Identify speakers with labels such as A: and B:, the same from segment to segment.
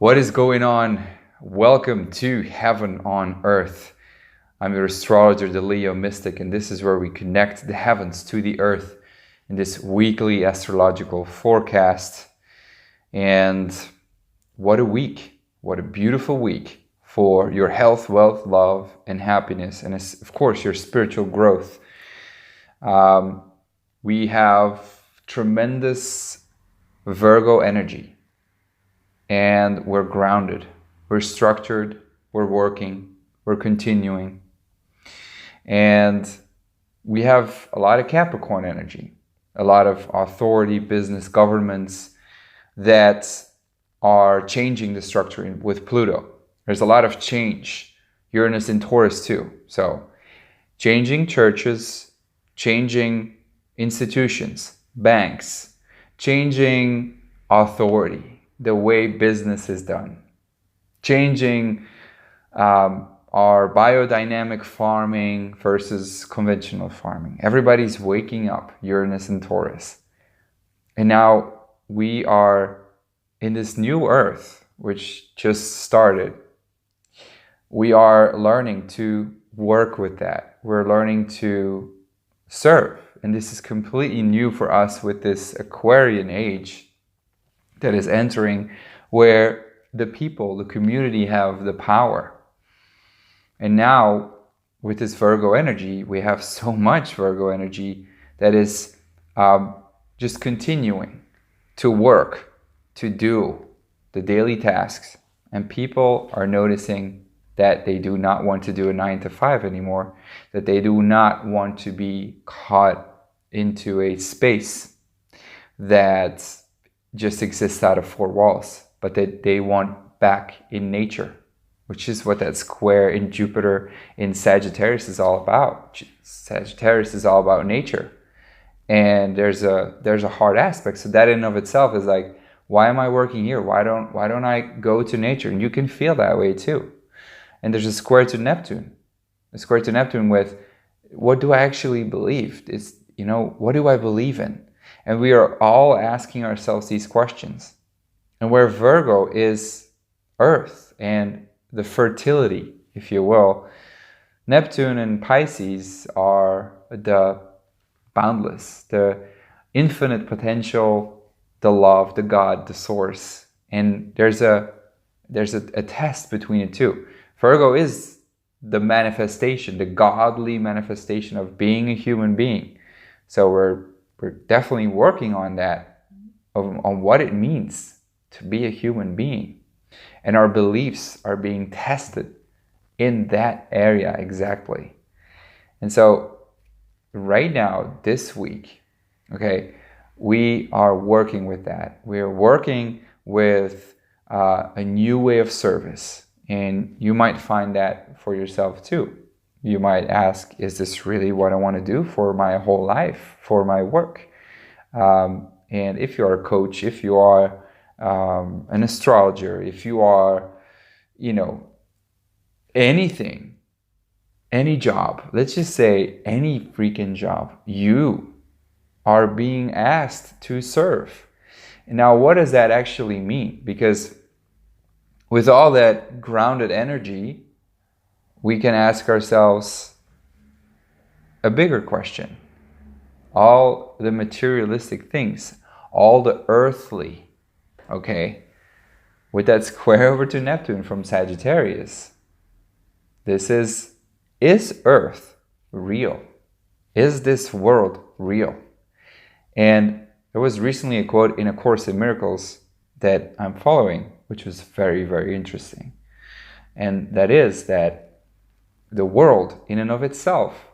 A: What is going on? Welcome to Heaven on Earth. I'm your astrologer, the Leo Mystic, and this is where we connect the heavens to the earth in this weekly astrological forecast. And what a week. What a beautiful week for your health, wealth, love, and happiness, and of course, your spiritual growth. We have tremendous Virgo energy. And we're grounded, we're structured, we're working, we're continuing. And we have a lot of Capricorn energy, a lot of authority, business, governments that are changing the structure with Pluto. There's a lot of change. Uranus in Taurus too. So changing churches, changing institutions, banks, changing authority, the way business is done, changing our biodynamic farming versus conventional farming. Everybody's waking up, Uranus and Taurus. And now we are in this new earth, which just started. We are learning to work with that. We're learning to serve. And this is completely new for us with this Aquarian age that is entering, where the people, the community have the power. And now with this Virgo energy, we have so much Virgo energy that is just continuing to work, to do the daily tasks. And people are noticing that they do not want to do a 9 to 5 anymore, that they do not want to be caught into a space that just exists out of four walls, but that they want back in nature, which is what that square in Jupiter in Sagittarius is all about. Sagittarius is all about nature, and there's a hard aspect. So that in of itself is like, why am I working here? Why don't I go to nature? And you can feel that way too. And there's a square to Neptune, with what do I actually believe? What do I believe in? And we are all asking ourselves these questions. And where Virgo is Earth and the fertility, if you will, Neptune and Pisces are the boundless, the infinite potential, the love, the God, the source. And there's a test between the two. Virgo is the manifestation, the godly manifestation of being a human being. So we're definitely working on that, on what it means to be a human being. And our beliefs are being tested in that area exactly. And so right now, this week, okay, we are working with that. We are working with a new way of service. And you might find that for yourself too. You might ask, is this really what I want to do for my whole life, for my work? And if you are a coach, if you are an astrologer, if you are, anything, any job, let's just say any freaking job, you are being asked to serve. And now, what does that actually mean? Because with all that grounded energy, we can ask ourselves a bigger question. All the materialistic things, all the earthly, okay, with that square over to Neptune from Sagittarius, this is Earth real? Is this world real? And there was recently a quote in A Course in Miracles that I'm following, which was very, very interesting. And that is that the world in and of itself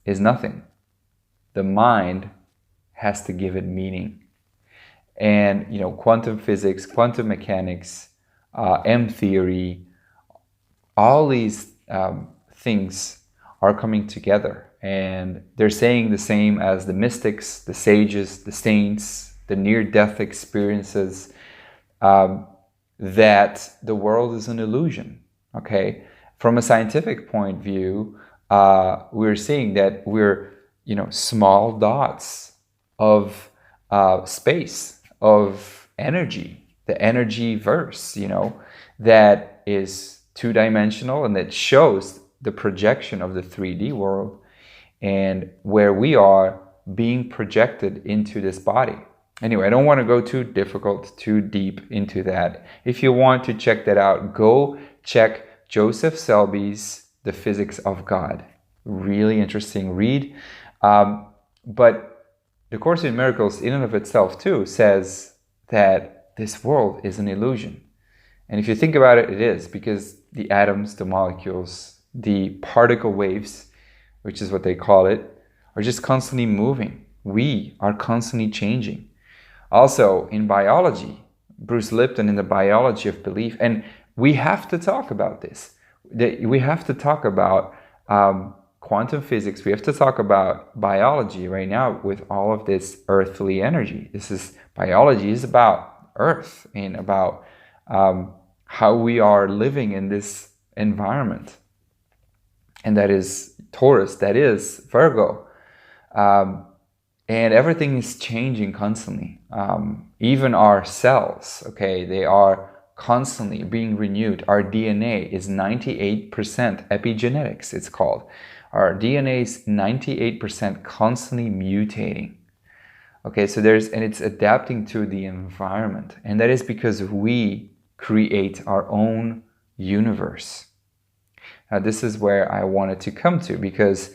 A: is nothing. The mind has to give it meaning. And, quantum physics, quantum mechanics, M theory, all these things are coming together. And they're saying the same as the mystics, the sages, the saints, the near-death experiences, that the world is an illusion, okay? From a scientific point of view, we're seeing that we're, small dots of space, of energy, the energy verse, that is two-dimensional and that shows the projection of the 3D world and where we are being projected into this body. Anyway, I don't want to go too deep into that. If you want to check that out, go check Joseph Selby's The Physics of God. Really interesting read. But the Course in Miracles in and of itself too says that this world is an illusion. And if you think about it, it is, because the atoms, the molecules, the particle waves, which is what they call it, are just constantly moving. We are constantly changing. Also, in biology, Bruce Lipton in The Biology of Belief, and we have to talk about this. We have to talk about quantum physics. We have to talk about biology right now with all of this earthly energy. Biology is about Earth and about how we are living in this environment. And that is Taurus, that is Virgo. And everything is changing constantly. Even our cells, okay, they are constantly being renewed. Our DNA is 98% epigenetics, it's called. Our DNA is 98% constantly mutating. Okay, so it's adapting to the environment. And that is because we create our own universe. Now, this is where I wanted to come to, because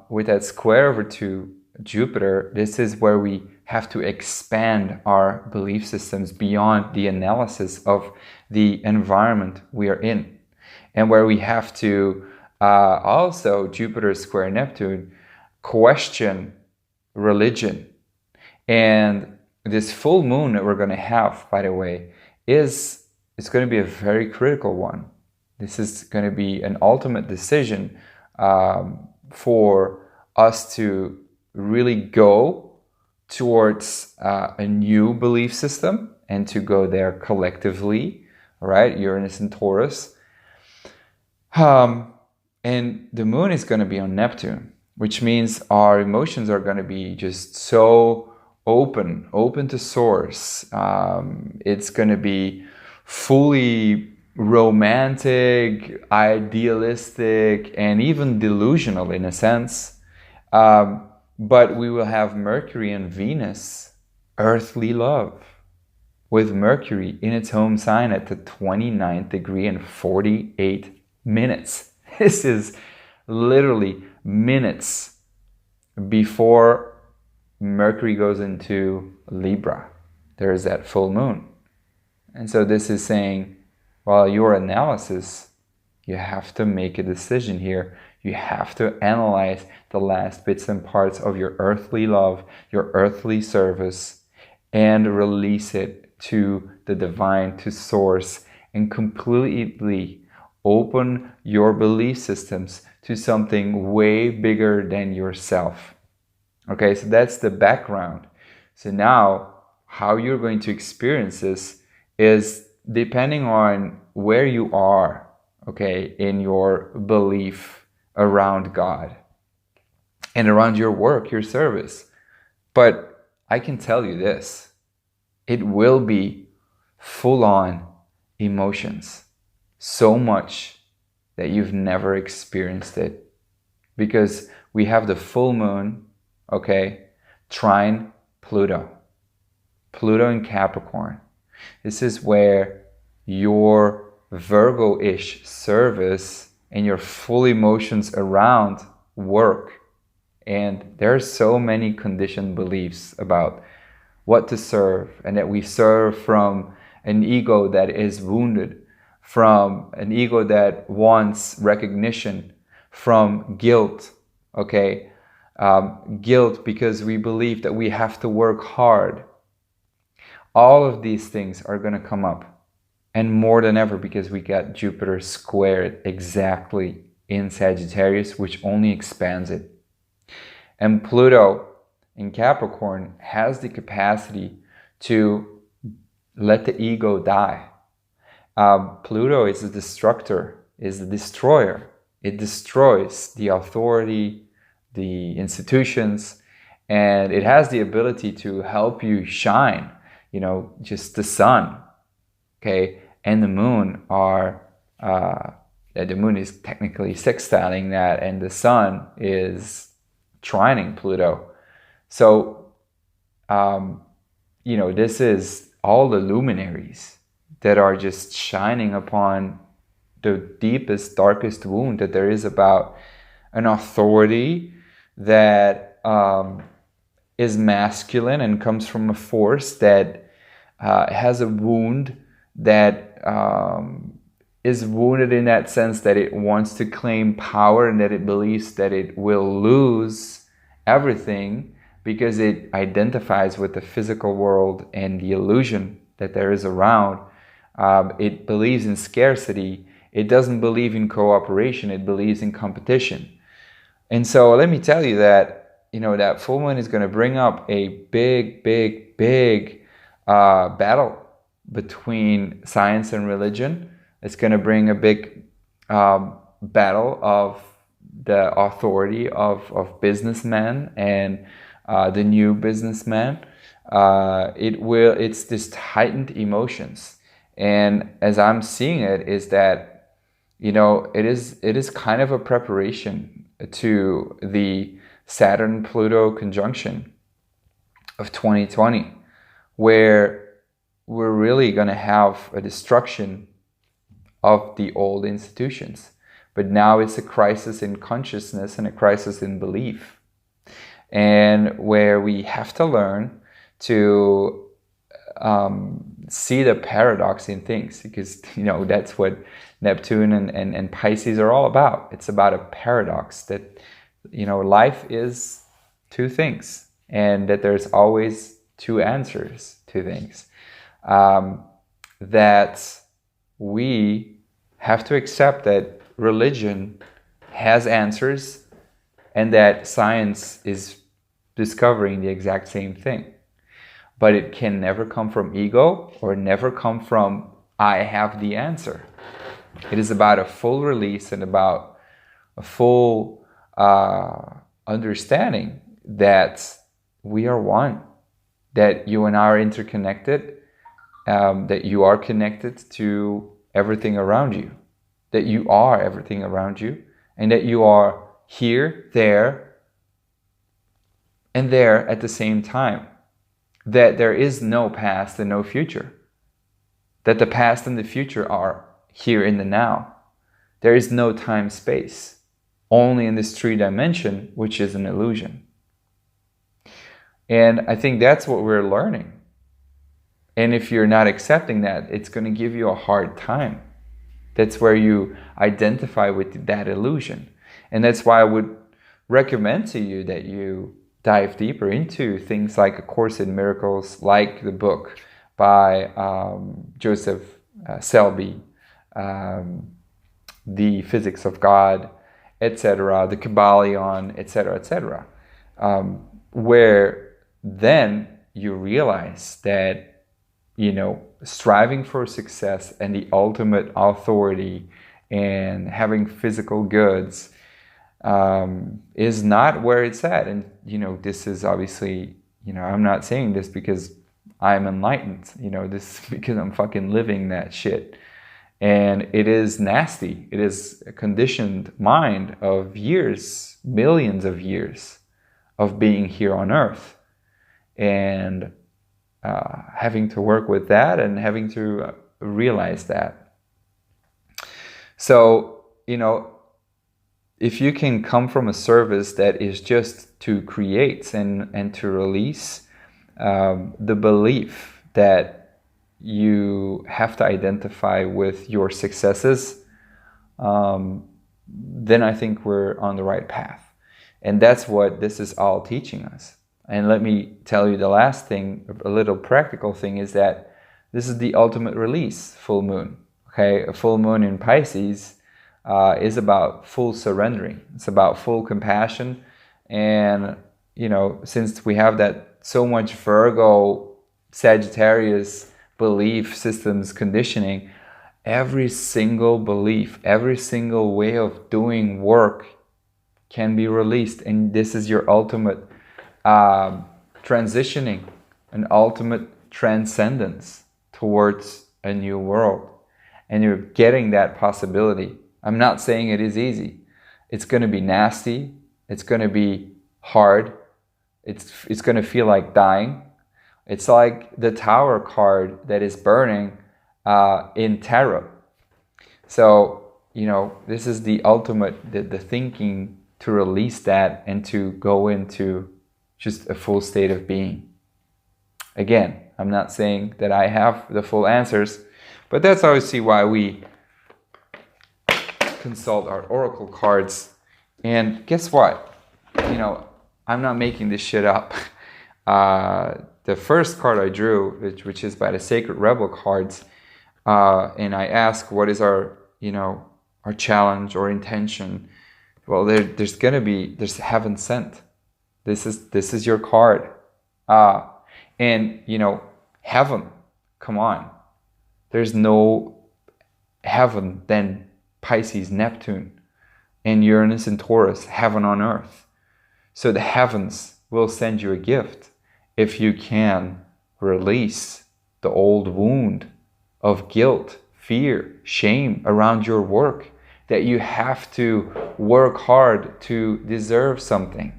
A: with that square over to Jupiter, this is where we have to expand our belief systems beyond the analysis of the environment we are in, and where we have to also, Jupiter square Neptune, question religion. And this full moon that we're going to have, by the way, it's going to be a very critical one. This is going to be an ultimate decision for us to really go towards a new belief system and to go there collectively, right? Uranus and Taurus. And the moon is going to be on Neptune, which means our emotions are going to be just so open to source. It's going to be fully romantic, idealistic, and even delusional in a sense. But we will have Mercury and Venus, earthly love, with Mercury in its home sign at the 29th degree and 48 minutes. This is literally minutes before Mercury goes into Libra. There's that full moon. And so this is saying, well, your analysis, you have to make a decision here. You have to analyze the last bits and parts of your earthly love, your earthly service, and release it to the divine, to source, and completely open your belief systems to something way bigger than yourself. Okay, so that's the background. So now, how you're going to experience this is depending on where you are, okay, in your belief around God and around your work, your service. But I can tell you this, it will be full-on emotions, so much that you've never experienced it, because we have the full moon, okay, trine Pluto in Capricorn. This is where your Virgo-ish service and your full emotions around work. And there are so many conditioned beliefs about what to serve, and that we serve from an ego that is wounded, from an ego that wants recognition, from guilt, okay? Guilt because we believe that we have to work hard. All of these things are going to come up, and more than ever because we got Jupiter squared exactly in Sagittarius, which only expands it. And Pluto in Capricorn has the capacity to let the ego die. Pluto is a destructor, is a destroyer. It destroys the authority, the institutions, and it has the ability to help you shine. just the sun, okay, and the moon are, the moon is technically sextiling that, and the sun is trining Pluto. So, this is all the luminaries that are just shining upon the deepest, darkest wound that there is about an authority that is masculine and comes from a force that has a wound that is wounded in that sense that it wants to claim power and that it believes that it will lose everything because it identifies with the physical world and the illusion that there is around. It believes in scarcity. It doesn't believe in cooperation. It believes in competition. And so let me tell you that, that full moon is going to bring up a big, big, big battle between science and religion. It's going to bring a big battle of the authority of businessmen and the new businessmen. It's this heightened emotions. And as I'm seeing it, is that, it is kind of a preparation to the Saturn-Pluto conjunction of 2020, where we're really going to have a destruction of the old institutions. But now it's a crisis in consciousness and a crisis in belief. And where we have to learn to see the paradox in things, because, that's what Neptune and Pisces are all about. It's about a paradox that, life is two things, and that there's always two answers to things. That we have to accept that religion has answers and that science is discovering the exact same thing. But it can never come from ego or never come from I have the answer. It is about a full release and about a full understanding that we are one, that you and I are interconnected, that you are connected to everything around you, that you are everything around you, and that you are here, there, and there at the same time. That there is no past and no future. That the past and the future are here in the now. There is no time-space, only in this 3-dimension, which is an illusion. And I think that's what we're learning. And if you're not accepting that, it's going to give you a hard time. That's where you identify with that illusion. And that's why I would recommend to you that you dive deeper into things like A Course in Miracles, like the book by Joseph Selby, The Physics of God, etc., the Kabbalion, etc., etc., where then you realize that, striving for success and the ultimate authority and having physical goods is not where it's at. And, this is obviously, I'm not saying this because I'm enlightened, this is because I'm fucking living that shit. And it is nasty. It is a conditioned mind of years, millions of years of being here on earth. And having to work with that and having to realize that. So, if you can come from a service that is just to create and to release the belief that you have to identify with your successes, then I think we're on the right path. And that's what this is all teaching us. And let me tell you the last thing, a little practical thing, is that this is the ultimate release, full moon. Okay, a full moon in Pisces is about full surrendering. It's about full compassion. And, since we have that so much Virgo, Sagittarius belief systems conditioning, every single belief, every single way of doing work can be released. And this is your ultimate transitioning, an ultimate transcendence towards a new world. And you're getting that possibility. I'm not saying it is easy. It's going to be nasty. It's going to be hard. It's going to feel like dying. It's like the Tower card that is burning in tarot. So, you know, this is the ultimate, the thinking to release that and to go into just a full state of being. Again, I'm not saying that I have the full answers, but that's obviously why we consult our oracle cards. And guess what? You know, I'm not making this shit up. The first card I drew, which is by the Sacred Rebel cards, and I ask, what is our, you know, our challenge or intention? Well, there's heaven sent. This is your card. And, you know, heaven, come on. There's no heaven than Pisces, Neptune, and Uranus and Taurus, heaven on earth. So the heavens will send you a gift if you can release the old wound of guilt, fear, shame around your work, that you have to work hard to deserve something.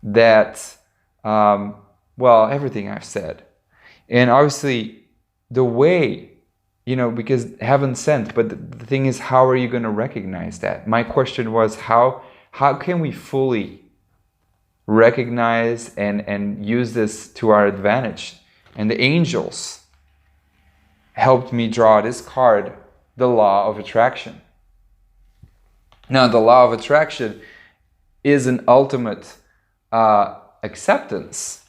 A: That, well, everything I've said. And obviously, the way, you know, because heaven sent, but the thing is, how are you going to recognize that? My question was, how can we fully recognize and use this to our advantage? And the angels helped me draw this card, the law of attraction. Now, the law of attraction is an ultimate acceptance,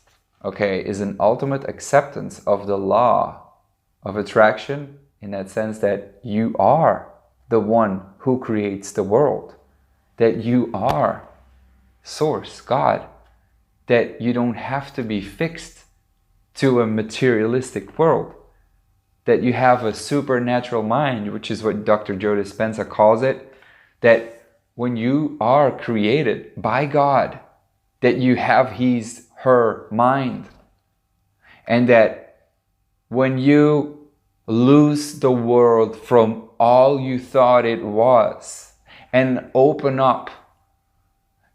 A: okay, is an ultimate acceptance of the law of attraction, in that sense that you are the one who creates the world, that you are Source, God, that you don't have to be fixed to a materialistic world, that you have a supernatural mind, which is what Dr. Joe Dispenza calls it, that when you are created by God, that you have his, her mind, and that when you lose the world from all you thought it was and open up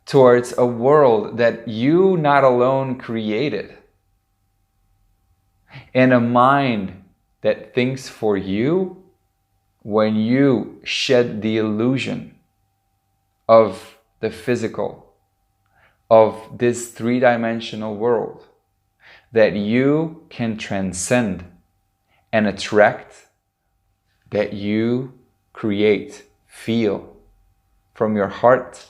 A: towards a world that you not alone created, and a mind that thinks for you, when you shed the illusion of the physical, of this three-dimensional world, that you can transcend and attract, that you create, feel from your heart,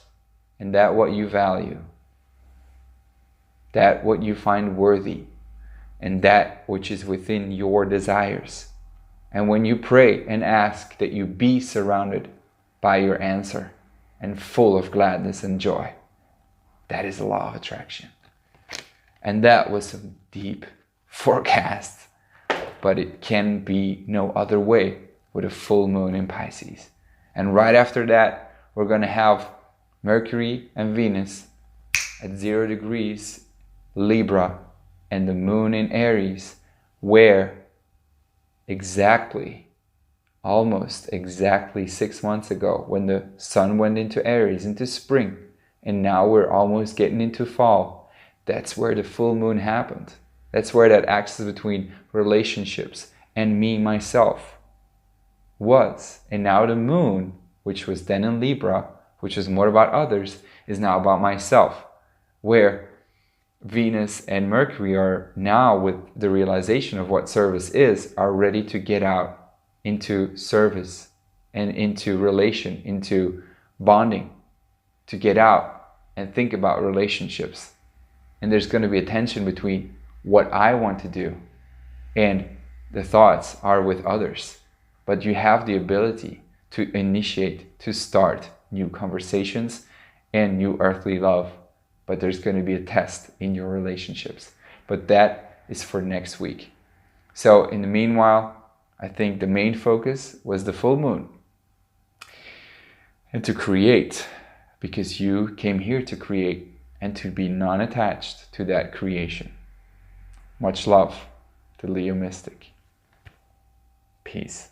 A: and that what you value, that what you find worthy, and that which is within your desires. And when you pray and ask, that you be surrounded by your answer and full of gladness and joy. That is the law of attraction. And that was some deep forecast, but it can be no other way with a full moon in Pisces. And right after that, we're going to have Mercury and Venus at 0 degrees Libra, and the moon in Aries, where almost exactly 6 months ago, when the sun went into Aries, into spring, and now we're almost getting into fall, that's where the full moon happened. That's where that axis between relationships and me, myself, was. And now the moon, which was then in Libra, which was more about others, is now about myself, where Venus and Mercury are now, with the realization of what service is, are ready to get out into service and into relation, into bonding, to get out and think about relationships. And there's going to be a tension between what I want to do and the thoughts are with others. But you have the ability to initiate, to start new conversations and new earthly love. But there's going to be a test in your relationships. But that is for next week. So in the meanwhile, I think the main focus was the full moon. And to create, because you came here to create and to be non-attached to that creation. Much love the Leo Mystic. Peace.